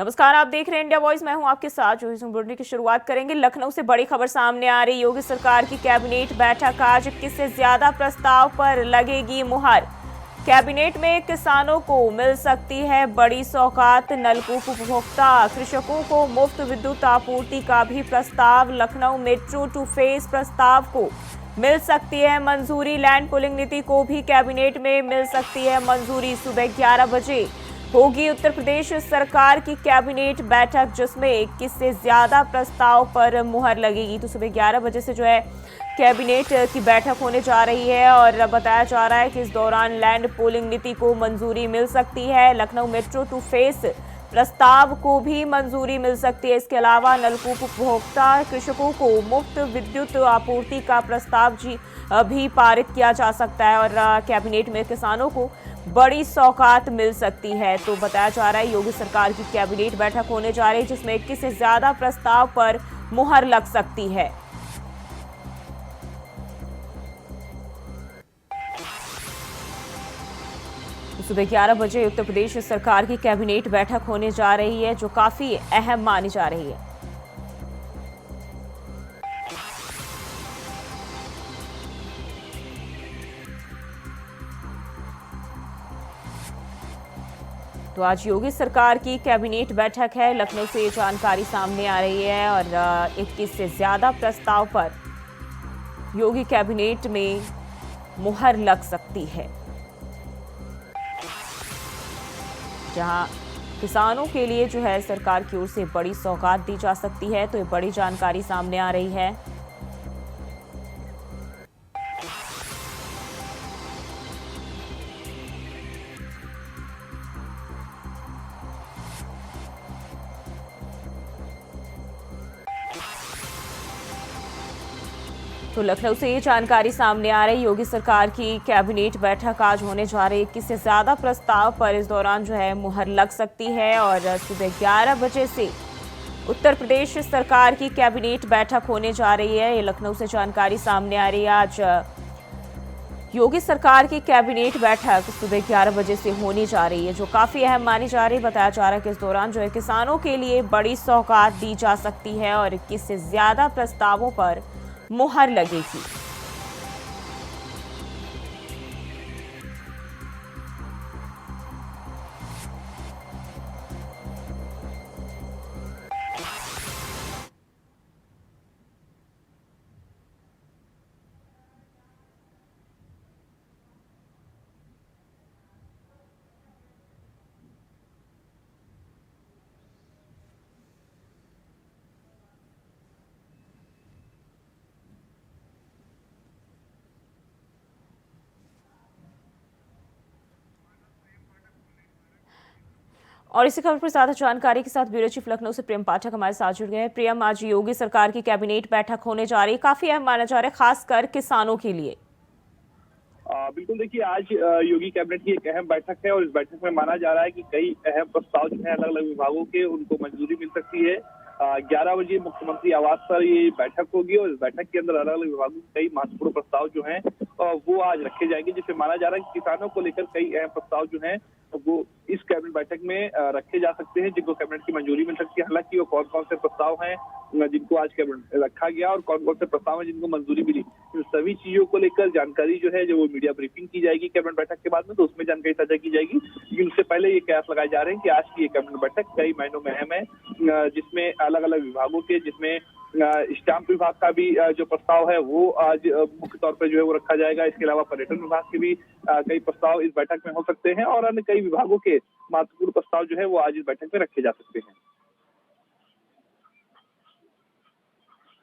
नमस्कार, आप देख रहे हैं इंडिया वॉइस। मैं हूं आपके साथ जो बुलेटिन की शुरुआत करेंगे। लखनऊ से बड़ी खबर सामने आ रही। योगी सरकार की कैबिनेट बैठक आज 21 से ज्यादा प्रस्ताव पर लगेगी मुहर। कैबिनेट में किसानों को मिल सकती है बड़ी सौगात। नलकूप उपभोक्ता कृषकों को मुफ्त विद्युत आपूर्ति का भी प्रस्ताव। लखनऊ मेट्रो टू फेस प्रस्ताव को मिल सकती है मंजूरी। लैंड पुलिंग नीति को भी कैबिनेट में मिल सकती है मंजूरी। सुबह 11 बजे होगी उत्तर प्रदेश सरकार की कैबिनेट बैठक, जिसमें 21 से ज्यादा प्रस्ताव पर मुहर लगेगी। तो सुबह 11 बजे से जो है कैबिनेट की बैठक होने जा रही है और बताया जा रहा है कि इस दौरान लैंड पूलिंग नीति को मंजूरी मिल सकती है। लखनऊ मेट्रो टू फेस प्रस्ताव को भी मंजूरी मिल सकती है। इसके अलावा नलकूप उपभोक्ता कृषकों को मुफ्त विद्युत आपूर्ति का प्रस्ताव भी पारित किया जा सकता है और कैबिनेट में किसानों को बड़ी सौगात मिल सकती है। तो बताया जा रहा है योगी सरकार की कैबिनेट बैठक होने जा रही है, जिसमें 21 से ज्यादा प्रस्ताव पर मुहर लग सकती है। सुबह 11 बजे उत्तर प्रदेश सरकार की कैबिनेट बैठक होने जा रही है, जो काफी अहम मानी जा रही है। तो आज योगी सरकार की कैबिनेट बैठक है। लखनऊ से ये जानकारी सामने आ रही है और 21 से ज्यादा प्रस्ताव पर योगी कैबिनेट में मुहर लग सकती है, जहां किसानों के लिए जो है सरकार की ओर से बड़ी सौगात दी जा सकती है। तो ये बड़ी जानकारी सामने आ रही है। तो लखनऊ से ये जानकारी सामने आ रही। योगी सरकार की कैबिनेट बैठक आज होने जा रही है। 21 से ज्यादा प्रस्ताव पर इस दौरान जो है मुहर लग सकती है और सुबह 11 बजे से उत्तर प्रदेश सरकार की कैबिनेट बैठक होने जा रही है। ये लखनऊ से जानकारी सामने आ रही है। आज योगी सरकार की कैबिनेट बैठक सुबह 11 बजे से होनी जा रही है, जो काफी अहम मानी जा रही है। बताया जा रहा है कि इस दौरान जो है किसानों के लिए बड़ी सौगात दी जा सकती है और 21 से ज्यादा प्रस्तावों पर मुहर लगेगी। और इसी खबर पर ज्यादा जानकारी के साथ ब्यूरो चीफ लखनऊ से प्रियम पाठक हमारे साथ जुड़ गए हैं। प्रियम, आज योगी सरकार की कैबिनेट बैठक होने जा रही है, काफी अहम माना जा रहा है, खासकर किसानों के लिए। बिल्कुल, देखिए आज योगी कैबिनेट की एक अहम बैठक है और इस बैठक में माना जा रहा है कि कई अहम प्रस्ताव जो है अलग अलग विभागों के, उनको मंजूरी मिल सकती है। 11 बजे मुख्यमंत्री आवास पर ये बैठक होगी और इस बैठक के अंदर अलग अलग विभागों के कई महत्वपूर्ण प्रस्ताव जो हैं वो आज रखे जाएंगे, जिससे माना जा रहा है कि किसानों को लेकर कई अहम प्रस्ताव जो हैं वो इस कैबिनेट बैठक में रखे जा सकते हैं, जिनको कैबिनेट की मंजूरी मिल सकती है। हालांकि वो कौन कौन से प्रस्ताव हैं जिनको आज कैबिनेट रखा गया और कौन कौन से प्रस्ताव हैं जिनको मंजूरी मिली, इन सभी चीजों को लेकर जानकारी जो है, जो वो मीडिया ब्रीफिंग की जाएगी कैबिनेट बैठक के बाद में, तो उसमें जानकारी साझा की जाएगी। लेकिन उससे पहले ये कयास लगाए जा रहे हैं कि आज की ये कैबिनेट बैठक कई महीनों में अहम है, जिसमें अलग अलग विभागों के, जिसमें स्टाम्प विभाग का भी जो प्रस्ताव है वो आज मुख्य तौर पर जो है वो रखा जाएगा। इसके अलावा पर्यटन विभाग के भी कई प्रस्ताव इस बैठक में हो सकते हैं और अन्य कई विभागों के महत्वपूर्ण प्रस्ताव जो है वो आज इस बैठक में रखे जा सकते हैं।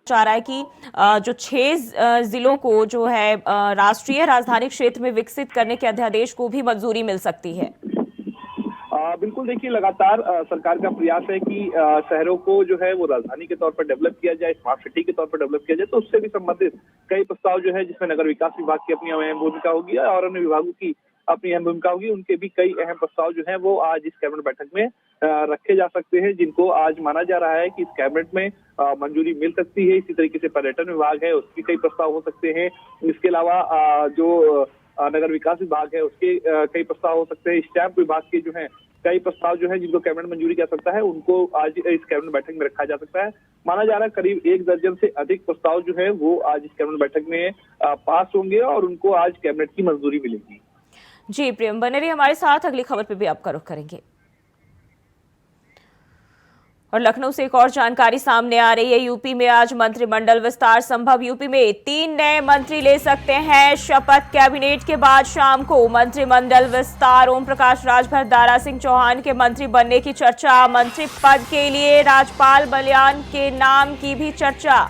चाह रहा है कि जो 6 जिलों को जो है राष्ट्रीय राजधानी क्षेत्र में विकसित करने के अध्यादेश को भी मंजूरी मिल सकती है। बिल्कुल, देखिए लगातार सरकार का प्रयास है कि शहरों को जो है वो राजधानी के तौर पर डेवलप किया जाए, स्मार्ट सिटी के तौर पर डेवलप किया जाए। तो उससे भी संबंधित कई प्रस्ताव जो है, जिसमें नगर विकास विभाग की अपनी अहम भूमिका होगी और अन्य विभागों की अपनी अहम भूमिका होगी, उनके भी कई अहम प्रस्ताव जो है वो आज इस कैबिनेट बैठक में रखे जा सकते हैं, जिनको आज माना जा रहा है कि इस कैबिनेट में मंजूरी मिल सकती है। इसी तरीके से पर्यटन विभाग है, उसके कई प्रस्ताव हो सकते हैं। इसके अलावा जो नगर विकास विभाग है उसके कई प्रस्ताव हो सकते हैं। स्टैम्प विभाग के जो है कई प्रस्ताव जो है जिनको कैबिनेट मंजूरी कर सकता है उनको आज इस कैबिनेट बैठक में रखा जा सकता है। माना जा रहा है करीब 1 दर्जन से अधिक प्रस्ताव जो है वो आज इस कैबिनेट बैठक में पास होंगे और उनको आज कैबिनेट की मंजूरी मिलेगी। जी प्रियम, बने रहिए हमारे साथ, अगली खबर पे भी आपका रुख करेंगे। और लखनऊ से एक और जानकारी सामने आ रही है। यूपी में आज मंत्रिमंडल विस्तार संभव। यूपी में 3 नए मंत्री ले सकते हैं शपथ। कैबिनेट के बाद शाम को मंत्रिमंडल विस्तार। ओम प्रकाश राजभर, दारा सिंह चौहान के मंत्री बनने की चर्चा। मंत्री पद के लिए राजपाल बलियान के नाम की भी चर्चा।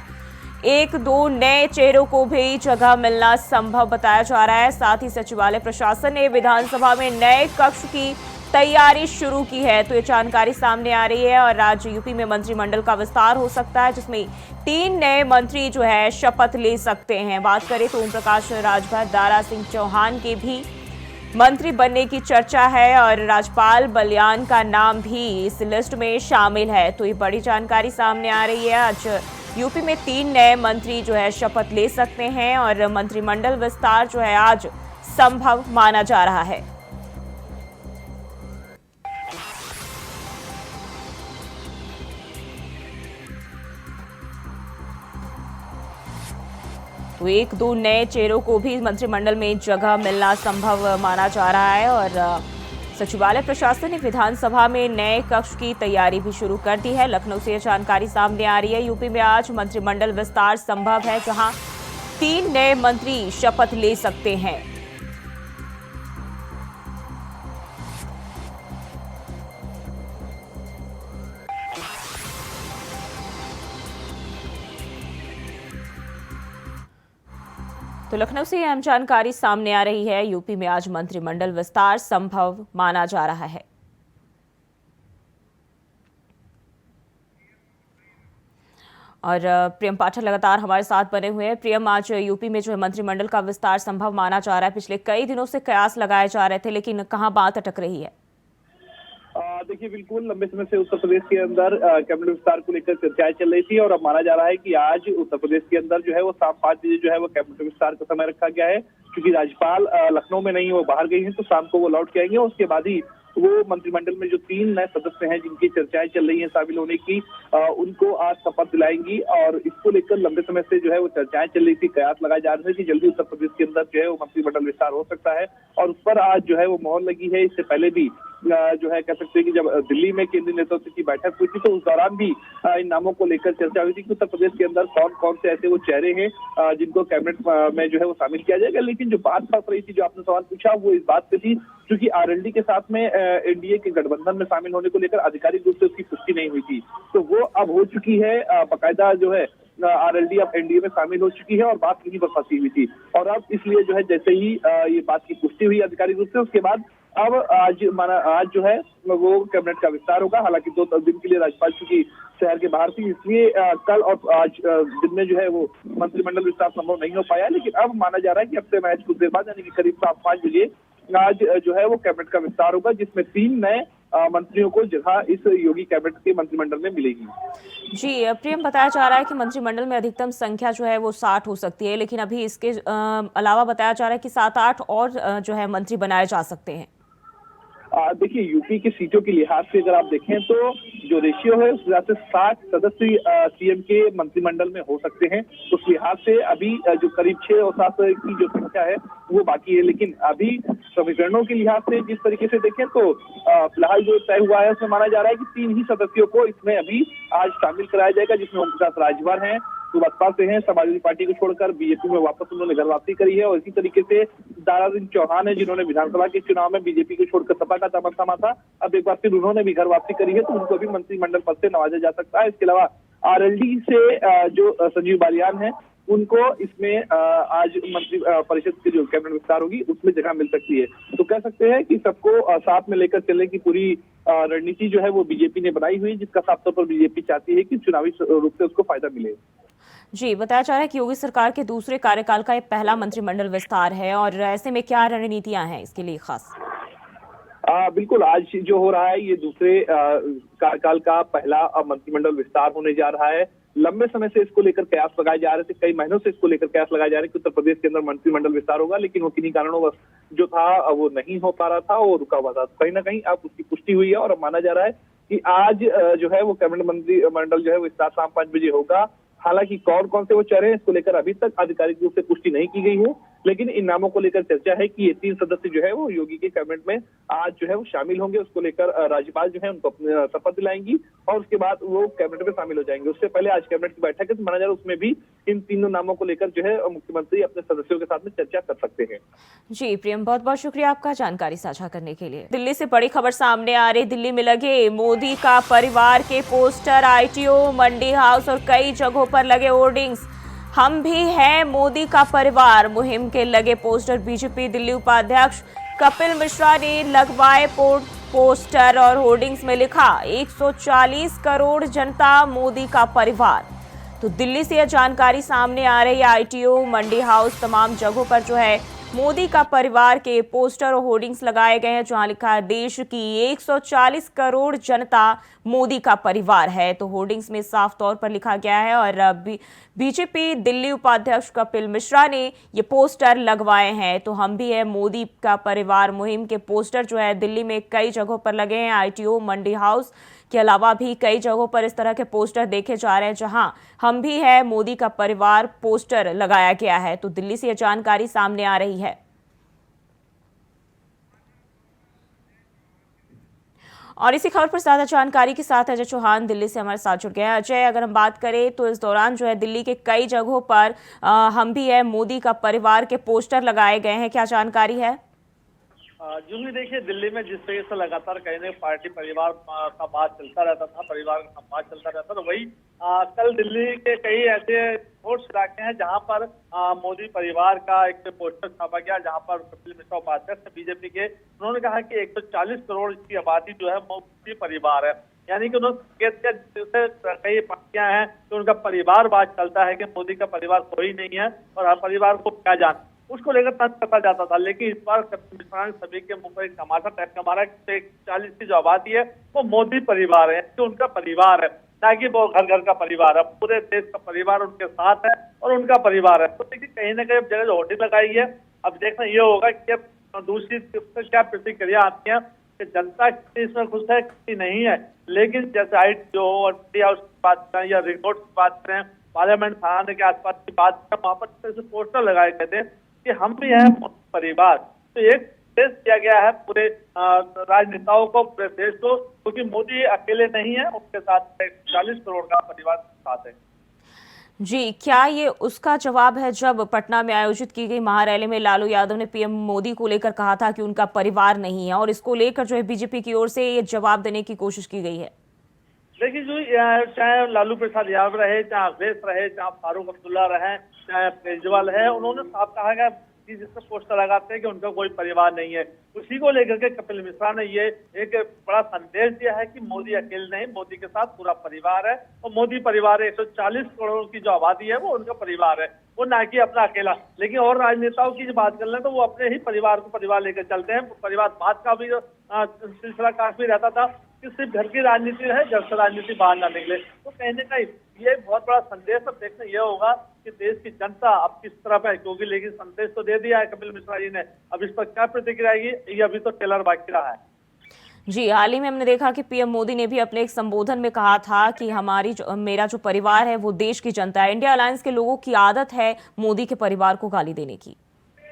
1-2 नए चेहरों को भी जगह मिलना संभव बताया जा रहा है। साथ ही सचिवालय प्रशासन ने विधानसभा में नए कक्ष की तैयारी शुरू की है, तो ये जानकारी सामने आ रही है। और आज यूपी में मंत्रिमंडल का विस्तार हो सकता है, जिसमें 3 नए मंत्री जो है शपथ ले सकते हैं। बात करें तो ओम प्रकाश राजभर, दारा सिंह चौहान के भी मंत्री बनने की चर्चा है और राजपाल बलियान का नाम भी इस लिस्ट में शामिल है। तो ये बड़ी जानकारी सामने आ रही है। आज यूपी में 3 नए मंत्री जो है शपथ ले सकते हैं और मंत्रिमंडल विस्तार जो है आज संभव माना जा रहा है। तो 1-2 नए चेहरों को भी मंत्रिमंडल में जगह मिलना संभव माना जा रहा है। और सचिवालय प्रशासन ने विधानसभा में नए कक्ष की तैयारी भी शुरू कर दी है। लखनऊ से यह जानकारी सामने आ रही है। यूपी में आज मंत्रिमंडल विस्तार संभव है, जहां 3 नए मंत्री शपथ ले सकते हैं। तो लखनऊ से अहम जानकारी सामने आ रही है। यूपी में आज मंत्रिमंडल विस्तार संभव माना जा रहा है। और प्रियम पाठक लगातार हमारे साथ बने हुए हैं। प्रियम, आज यूपी में जो है मंत्रिमंडल का विस्तार संभव माना जा रहा है। पिछले कई दिनों से कयास लगाए जा रहे थे, लेकिन कहां बात अटक रही है? देखिए, बिल्कुल लंबे समय से उत्तर प्रदेश के अंदर कैबिनेट विस्तार को लेकर चर्चाएं चल रही थी और अब माना जा रहा है कि आज उत्तर प्रदेश के अंदर जो है वो शाम 5 बजे जो है वो कैबिनेट विस्तार का समय रखा गया है। क्योंकि राज्यपाल लखनऊ में नहीं, वो बाहर गई हैं, तो शाम को वो लौट के आएंगे। उसके बाद ही वो मंत्रिमंडल में जो 3 नए सदस्य हैं जिनकी चर्चाएं चल रही हैं शामिल होने की, उनको आज शपथ दिलाएंगी। और इसको लेकर लंबे समय से जो है वो चर्चाएं चल रही थी, कयास लगाए जा रहे थे कि जल्दी उत्तर प्रदेश के अंदर जो है वो मंत्रिमंडल विस्तार हो सकता है और उस पर आज जो है वो मोहर लगी है। इससे पहले भी जो है कह सकते हैं कि जब दिल्ली में केंद्रीय नेतृत्व की बैठक हुई थी तो उस दौरान भी इन नामों को लेकर चर्चा हुई थी कि उत्तर प्रदेश के अंदर कौन कौन से ऐसे वो चेहरे हैं जिनको कैबिनेट में जो है वो शामिल किया जाएगा। लेकिन जो बात फंस रही थी, जो आपने सवाल पूछा, वो इस बात पे थी क्योंकि आरएलडी के साथ में एनडीए के गठबंधन में शामिल होने को लेकर आधिकारिक रूप से उसकी पुष्टि नहीं हुई थी, तो वो अब हो चुकी है। बाकायदा जो है आरएलडी अब एनडीए में शामिल हो चुकी है और बात यहीं पर फंसी हुई थी। और अब इसलिए जो है जैसे ही ये बात की पुष्टि हुई आधिकारिक रूप से, उसके बाद अब आज जो है वो कैबिनेट का विस्तार होगा। हालांकि 2 दिन के लिए राज्यपाल चूंकि शहर के बाहर थी, इसलिए कल और आज दिन में जो है वो मंत्रिमंडल विस्तार संभव नहीं हो पाया। लेकिन अब माना जा रहा है कि अब से मैच कुछ देर बाद यानी कि करीब 5 बजे आज जो है वो कैबिनेट का विस्तार होगा, जिसमें 3 नए मंत्रियों को जगह इस योगी कैबिनेट के मंत्रिमंडल में मिलेगी। जी प्रियम, बताया जा रहा है कि मंत्रिमंडल में अधिकतम संख्या जो है वो 60 हो सकती है, लेकिन अभी इसके अलावा बताया जा रहा है कि 7-8 और जो है मंत्री बनाए जा सकते हैं। देखिए, यूपी की सीटों के लिहाज से अगर आप देखें तो जो रेशियो है उस लिहाज से 60 सदस्य सीएम के मंत्रिमंडल में हो सकते हैं। उस लिहाज से अभी जो करीब 6 और 7 की जो संख्या है वो बाकी है। लेकिन अभी समीकरणों के लिहाज से जिस तरीके से देखें तो फिलहाल जो तय हुआ है उसमें माना जा रहा है कि 3 ही सदस्यों को इसमें अभी आज शामिल कराया जाएगा, जिसमें ओम प्रकाश राजभर हैं, जो बसपा से हैं, समाजवादी पार्टी को छोड़कर बीजेपी में वापस उन्होंने घर वापसी करी है। और इसी तरीके से दारा सिंह चौहान है, जिन्होंने विधानसभा के चुनाव में बीजेपी को छोड़कर सपा का दामन थामा था, अब एक बार फिर उन्होंने भी घर वापसी करी है, तो उनको भी मंत्रिमंडल पद से नवाजा जा सकता है। इसके अलावा आरएलडी से जो संजीव बालियान है, उनको इसमें आज मंत्री परिषद की जो कैबिनेट विस्तार होगी उसमें जगह मिल सकती है। तो कह सकते हैं कि सबको साथ में लेकर चलने की पूरी रणनीति जो है वो बीजेपी ने बनाई हुई है, जिसका साफ तौर पर बीजेपी चाहती है कि चुनावी रूप से उसको फायदा मिले। जी, बताया जा रहा है कि योगी सरकार के दूसरे कार्यकाल का ये पहला मंत्रिमंडल विस्तार है और ऐसे में क्या रणनीतियां हैं इसके लिए खास? बिल्कुल, आज जो हो रहा है ये दूसरे कार्यकाल का पहला मंत्रिमंडल विस्तार होने जा रहा है। लंबे समय से इसको लेकर कयास लगाए जा रहे थे, कई महीनों से इसको लेकर कयास लगाए जा रहे कि उत्तर प्रदेश के अंदर मंत्रिमंडल विस्तार होगा, लेकिन वो किन्हीं कारणों जो था वो नहीं हो पा रहा था, वो रुका हुआ था। कहीं ना कहीं अब उसकी पुष्टि हुई है और अब माना जा रहा है कि आज जो है वो कैबिनेट मंत्रिमंडल जो है वो विस्तार शाम 5 बजे होगा। हालांकि कौन कौन से वो चेहरे हैं इसको लेकर अभी तक आधिकारिक रूप से पुष्टि नहीं की गई है, लेकिन इन नामों को लेकर चर्चा है कि ये 3 सदस्य जो है वो योगी के कैबिनेट में आज जो है वो शामिल होंगे। उसको लेकर राज्यपाल जो है उनको अपने शपथ दिलाएंगी और उसके बाद वो कैबिनेट में शामिल हो जाएंगे। उससे पहले आज कैबिनेट की बैठक है, तो माना जा रहा है उसमें भी इन तीनों नामों को लेकर जो है मुख्यमंत्री अपने सदस्यों के साथ में चर्चा कर सकते हैं। जी प्रियम, बहुत बहुत शुक्रिया आपका जानकारी साझा करने के लिए। दिल्ली से बड़ी खबर सामने आ रही, दिल्ली में लगे मोदी का परिवार के पोस्टर, आईटीओ, मंडी हाउस और कई जगहों पर लगे होर्डिंग्स। हम भी हैं मोदी का परिवार मुहिम के लगे पोस्टर। बीजेपी दिल्ली उपाध्यक्ष कपिल मिश्रा ने लगवाए पोस्टर और होर्डिंग्स में लिखा 140 करोड़ जनता मोदी का परिवार। तो दिल्ली से यह जानकारी सामने आ रही है। आईटीओ, मंडी हाउस, तमाम जगहों पर जो है मोदी का परिवार के पोस्टर और होर्डिंग्स लगाए गए हैं, जहां लिखा है देश की 140 करोड़ जनता मोदी का परिवार है। तो होर्डिंग्स में साफ तौर पर लिखा गया है और बीजेपी दिल्ली उपाध्यक्ष कपिल मिश्रा ने ये पोस्टर लगवाए हैं। तो हम भी है मोदी का परिवार मुहिम के पोस्टर जो है दिल्ली में कई जगहों पर लगे हैं। आईटीओ, मंडी हाउस के अलावा भी कई जगहों पर इस तरह के पोस्टर देखे जा रहे हैं, जहां हम भी है मोदी का परिवार पोस्टर लगाया गया है। तो दिल्ली से यह जानकारी सामने आ रही है। और इसी खबर पर ज्यादा जानकारी के साथ अजय चौहान दिल्ली से हमारे साथ जुड़ गए हैं। अजय, अगर हम बात करें तो इस दौरान जो है दिल्ली के कई जगहों पर हम भी है मोदी का परिवार के पोस्टर लगाए गए हैं, क्या जानकारी है? जो भी देखिए, दिल्ली में जिस तरीके से लगातार कहीं ना पार्टी परिवार का बात चलता रहता था, परिवार का संवाद चलता रहता था, वही कल दिल्ली के कई ऐसे छोटे इलाके हैं जहां पर मोदी परिवार का एक पोस्टर छापा गया, जहां पर कपिल मिश्रा उपाध्यक्ष बीजेपी के, उन्होंने कहा कि 140 करोड़ की आबादी जो है मोदी परिवार है। यानी कि उन्होंने कई पार्टियां हैं तो उनका परिवारवाद चलता है कि मोदी का परिवार कोई नहीं है और हर परिवार को क्या जान, उसको लेकर तंज कसा जाता था। लेकिन इस बार कपिल मिश्रा ने सभी के मुंह पर एक टमाटर टाइप का मारा कि 140 की जो आबादी है वो मोदी परिवार है, तो उनका परिवार है, ना कि वो घर घर का परिवार है। पूरे देश का परिवार उनके साथ है और उनका परिवार है। तो देखिए, कहीं ना कहीं जगह होर्डिंग लगाई है, अब देखना ये होगा कि दूसरी क्या प्रतिक्रिया आती है कि जनता इसमें खुश है कि नहीं है। लेकिन जैसे आईटीओ और हाउस की बात करें या रिंग रोड की बात करें, पार्लियामेंट थाने के आसपास की बात करें, वहां पर पोस्टर लगाए गए थे कि हम भी हैं परिवार। तो एक संदेश दिया गया है पूरे राजनेताओं को, पूरे देश को, क्योंकि मोदी अकेले नहीं है, उनके साथ 40 करोड़ का परिवार साथ है। जी, क्या ये उसका जवाब है जब पटना में आयोजित की गई महारैली में लालू यादव ने पीएम मोदी को लेकर कहा था कि उनका परिवार नहीं है, और इसको लेकर जो है बीजेपी की ओर से ये जवाब देने की कोशिश की गई है? देखिए, जो चाहे लालू प्रसाद यादव रहे, चाहे अखिलेश रहे, चाहे फारूक अब्दुल्ला रहे, चाहे केजरीवाल है, उन्होंने साफ कहा गया कि जिससे पोस्टर लगाते हैं कि उनका कोई परिवार नहीं है। उसी को लेकर के कपिल मिश्रा ने ये एक बड़ा संदेश दिया है कि मोदी अकेले नहीं, मोदी के साथ पूरा परिवार है और मोदी परिवार 140 करोड़ की जो आबादी है वो उनका परिवार है, वो ना कि अपना अकेला। लेकिन और राजनेताओं की जो बात कर रहे हैं तो वो अपने ही परिवार को परिवार लेकर चलते हैं। परिवार बात का भी सिलसिला काफी रहता था कि सिर्फ घर की राजनीति है, घर से राजनीति बाहर ना निकले। तो कहीं ना कहीं ये बहुत बड़ा संदेश अब देखना यह होगा कि देश की जनता अब किस तरफ है, क्योंकि लेकिन संदेश तो दे दिया है कपिल मिश्रा जी ने, अब इस पर क्या प्रतिक्रिया आएगी ये अभी तो टेलर बाकी रहा है। जी, हाल ही में हमने देखा कि पीएम मोदी ने भी अपने एक संबोधन में कहा था कि मेरा जो परिवार है वो देश की जनता है। इंडिया अलायंस के लोगों की आदत है मोदी के परिवार को गाली देने की।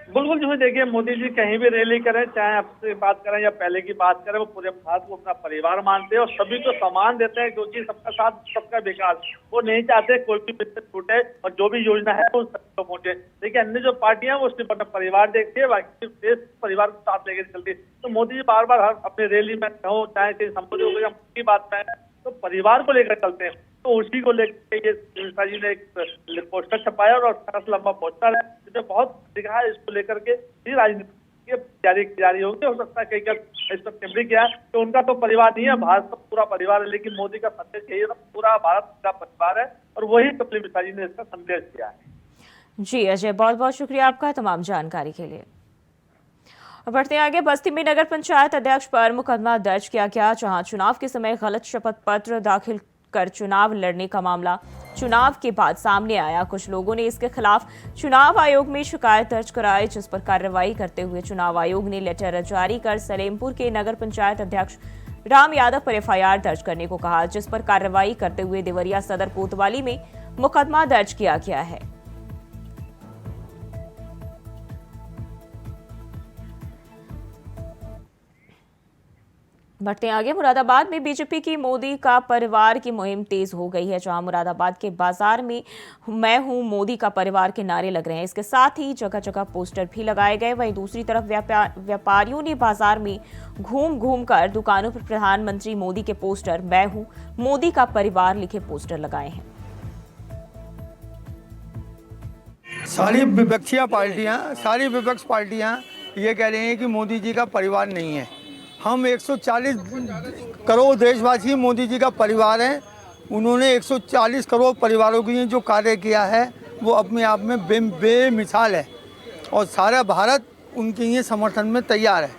बिल्कुल, जो है देखिए, मोदी जी कहीं भी रैली करें, चाहे आपसे बात करें या पहले की बात करें, वो पूरे भारत को अपना परिवार मानते हैं और सभी को सम्मान देते हैं, क्योंकि सबका साथ सबका विकास। वो नहीं चाहते कोई भी बिजनेस छूटे और जो भी योजना है वो सबको पहुंचे। देखिए, अन्य जो पार्टियां वो सिर्फ अपना परिवार देखती है, बाकी देश परिवार को साथ लेकर चलती है। तो मोदी जी बार बार अपने रैली में हो, चाहे कहीं संबोधित हो या की बात में, तो परिवार को लेकर चलते हैं। तो उसी को लेकर ये मिश्रा जी ने एक पोस्टर छपाया और अच्छा लंबा पोस्टर है जिसमें बहुत दिखा है। इसको लेकर के राजनीति जारी होगी। हो सकता है कई इस पर टिप्पणी किया तो उनका तो परिवार नहीं है, भारत का पूरा परिवार है। लेकिन मोदी का संदेश यही है, पूरा भारत का परिवार है और वही कपिल मिश्रा जी ने इसका संदेश दिया है। जी अजय, बहुत बहुत शुक्रिया आपका तमाम जानकारी के लिए। बढ़ते आगे, बस्ती में नगर पंचायत अध्यक्ष पर मुकदमा दर्ज किया गया, जहां चुनाव के समय गलत शपथ पत्र दाखिल कर चुनाव लड़ने का मामला चुनाव के बाद सामने आया। कुछ लोगों ने इसके खिलाफ चुनाव आयोग में शिकायत दर्ज कराई, जिस पर कार्रवाई करते हुए चुनाव आयोग ने लेटर जारी कर सलेमपुर के नगर पंचायत अध्यक्ष राम यादव पर एफआईआर दर्ज करने को कहा, जिस पर कार्रवाई करते हुए देवरिया सदर कोतवाली में मुकदमा दर्ज किया गया है। बढ़ते आगे, मुरादाबाद में बीजेपी की मोदी का परिवार की मुहिम तेज हो गई है, जहां मुरादाबाद के बाजार में मैं हूं मोदी का परिवार के नारे लग रहे हैं। इसके साथ ही जगह जगह पोस्टर भी लगाए गए। वहीं दूसरी तरफ व्यापारियों ने बाजार में घूम घूम कर दुकानों पर प्रधानमंत्री मोदी के पोस्टर, मैं हूं मोदी का परिवार लिखे पोस्टर लगाए हैं। सारी विपक्ष पार्टियां ये कह रही हैं कि मोदी जी का परिवार नहीं है। हम 140 करोड़ देशवासी मोदी जी का परिवार हैं। उन्होंने 140 करोड़ परिवारों के लिए जो कार्य किया है वो अपने आप में बेमिसाल है और सारा भारत उनके लिए समर्थन में तैयार है।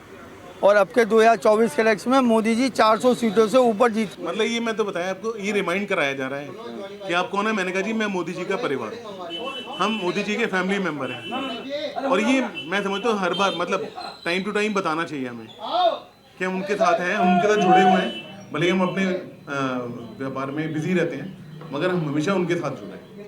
और अब के 2024 के इलेक्शन में मोदी जी 400 सीटों से ऊपर जीत। मतलब ये मैं तो बताया आपको, ये रिमाइंड कराया जा रहा है कि आप कौन है। मैंने कहा जी मैं मोदी जी का परिवार हूँ, हम मोदी जी के फैमिली मेंबर हैं। और ये मैं समझता हूँ हर बार मतलब टाइम टू टाइम बताना चाहिए हमें कि हम उनके साथ हैं, हम उनके साथ जुड़े हुए हैं। भले हम अपने व्यापार में बिजी रहते हैं, मगर हम हमेशा उनके साथ जुड़े हैं।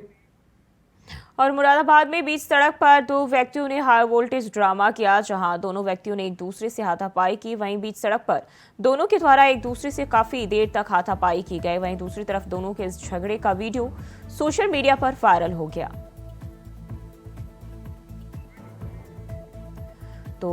और मुरादाबाद में बीच सड़क पर दो व्यक्तियों ने हाई वोल्टेज ड्रामा किया, जहां दोनों व्यक्तियों ने एक दूसरे से हाथापाई की। वहीं बीच सड़क पर दोनों के द्वारा एक दूसरे से काफी देर तक हाथापाई की गई। वहीं दूसरी तरफ दोनों के इस झगड़े का वीडियो सोशल मीडिया पर वायरल हो गया। तो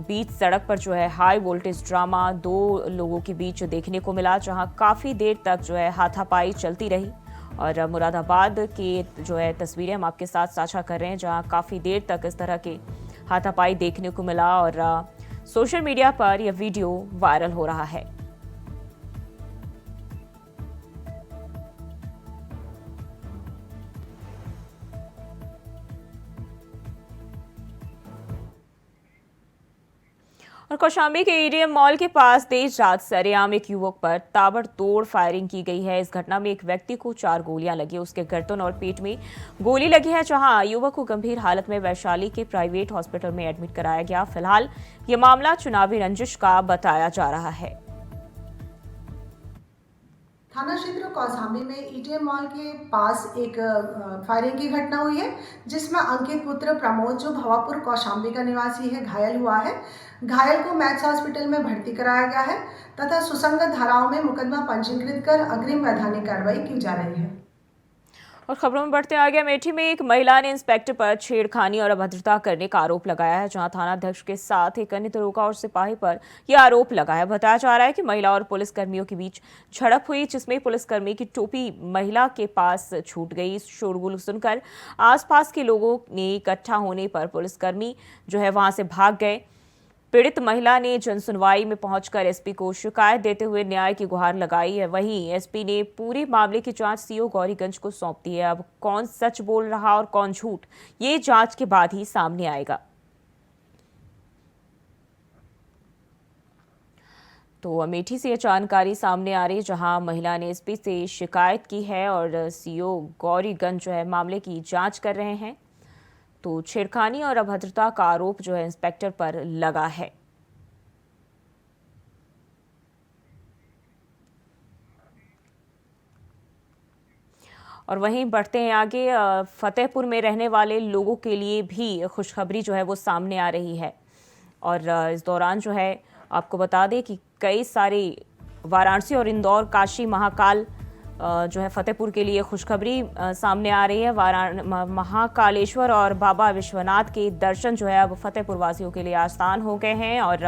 बीच सड़क पर जो है हाई वोल्टेज ड्रामा दो लोगों के बीच देखने को मिला, जहां काफी देर तक जो है हाथापाई चलती रही। और मुरादाबाद की जो है तस्वीरें हम आपके साथ साझा कर रहे हैं, जहां काफी देर तक इस तरह के हाथापाई देखने को मिला और सोशल मीडिया पर यह वीडियो वायरल हो रहा है। और कौशाम्बी के ईडीएम मॉल के पास देर रात सरेआम एक युवक पर ताबड़तोड़ फायरिंग की गई है। इस घटना में एक व्यक्ति को 4 गोलियां लगी, उसके गर्दन और पेट में गोली लगी है, जहां युवक को गंभीर हालत में वैशाली के प्राइवेट हॉस्पिटल में एडमिट कराया गया। फिलहाल ये मामला चुनावी रंजिश का बताया जा रहा है। थाना क्षेत्र कौशाम्बी में ईडीएम मॉल के पास एक फायरिंग की घटना हुई है, जिसमें अंकित पुत्र प्रमोद जो भवापुर कौशाम्बी का निवासी है घायल हुआ है। घायल को मैक्स हॉस्पिटल में भर्ती कराया गया है तथा सुसंगत धाराओं में मुकदमा पंजीकृत कर अग्रिम वैधानिक कार्रवाई की जा रही है। और खबरों में बढ़ते आगे, अमेठी में एक महिला ने इंस्पेक्टर पर छेड़खानी और अभद्रता करने का आरोप लगाया है, जहां थानाध्यक्ष के साथ एक अन्य दरोगा और सिपाही पर यह आरोप लगा है। बताया जा रहा है कि महिला और पुलिस कर्मियों के बीच झड़प हुई, जिसमें पुलिसकर्मी की टोपी महिला के पास छूट गई। शोरगुल सुनकर आसपास के लोगों ने इकट्ठा होने पर पुलिसकर्मी जो है वहां से भाग गए। पीड़ित महिला ने जनसुनवाई में पहुंचकर एसपी को शिकायत देते हुए न्याय की गुहार लगाई है। वहीं एसपी ने पूरे मामले की जांच सीओ गौरीगंज को सौंप दी है। अब कौन सच बोल रहा और कौन झूठ, ये जांच के बाद ही सामने आएगा। तो अमेठी से यह जानकारी सामने आ रही है, जहां महिला ने एसपी से शिकायत की है और सीओ गौरीगंज जो है मामले की जांच कर रहे हैं। तो छेड़खानी और अभद्रता का आरोप जो है इंस्पेक्टर पर लगा है। और वहीं बढ़ते हैं आगे, फतेहपुर में रहने वाले लोगों के लिए भी खुशखबरी जो है वो सामने आ रही है। और इस दौरान जो है आपको बता दें कि कई सारे वाराणसी और इंदौर, काशी, महाकाल जो है फतेहपुर के लिए खुशखबरी सामने आ रही है। महाकालेश्वर और बाबा विश्वनाथ के दर्शन जो है अब फतेहपुर वासियों के लिए आसान हो गए हैं। और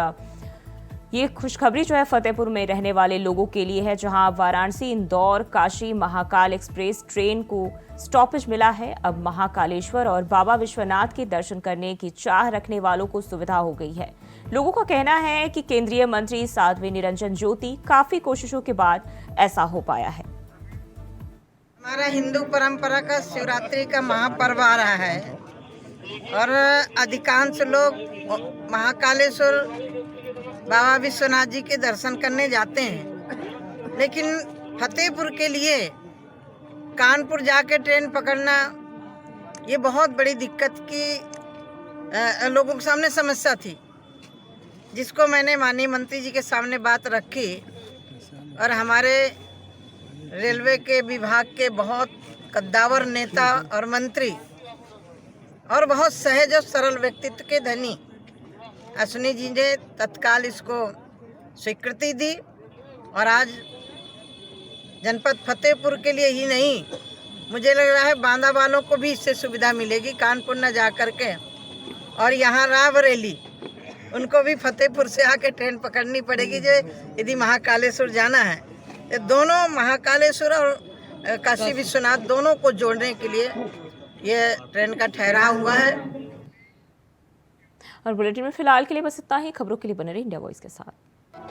ये खुशखबरी जो है फतेहपुर में रहने वाले लोगों के लिए है, जहां वाराणसी, इंदौर, काशी, महाकाल एक्सप्रेस ट्रेन को स्टॉपेज मिला है। अब महाकालेश्वर और बाबा विश्वनाथ के दर्शन करने की चाह रखने वालों को सुविधा हो गई है। लोगों का कहना है कि केंद्रीय मंत्री साध्वी निरंजन ज्योति काफी कोशिशों के बाद ऐसा हो पाया है। हमारा हिंदू परंपरा का शिवरात्रि का महापर्व आ रहा है और अधिकांश लोग महाकालेश्वर बाबा विश्वनाथ जी के दर्शन करने जाते हैं, लेकिन फतेहपुर के लिए कानपुर जाके ट्रेन पकड़ना ये बहुत बड़ी दिक्कत की लोगों के सामने समस्या थी, जिसको मैंने माननीय मंत्री जी के सामने बात रखी और हमारे रेलवे के विभाग के बहुत कद्दावर नेता और मंत्री और बहुत सहज और सरल व्यक्तित्व के धनी अश्विनी जी ने तत्काल इसको स्वीकृति दी और आज जनपद फतेहपुर के लिए ही नहीं, मुझे लग रहा है बांदा वालों को भी इससे सुविधा मिलेगी। कानपुर न जा कर के और यहाँ रायबरेली उनको भी फतेहपुर से आके ट्रेन पकड़नी पड़ेगी जो यदि महाकालेश्वर जाना है। ये दोनों महाकालेश्वर और काशी विश्वनाथ दोनों को जोड़ने के लिए ये ट्रेन का ठहराव हुआ है। और बुलेटिन में फिलहाल के लिए बस इतना ही। खबरों के लिए बने रहिए इंडिया वॉइस के साथ।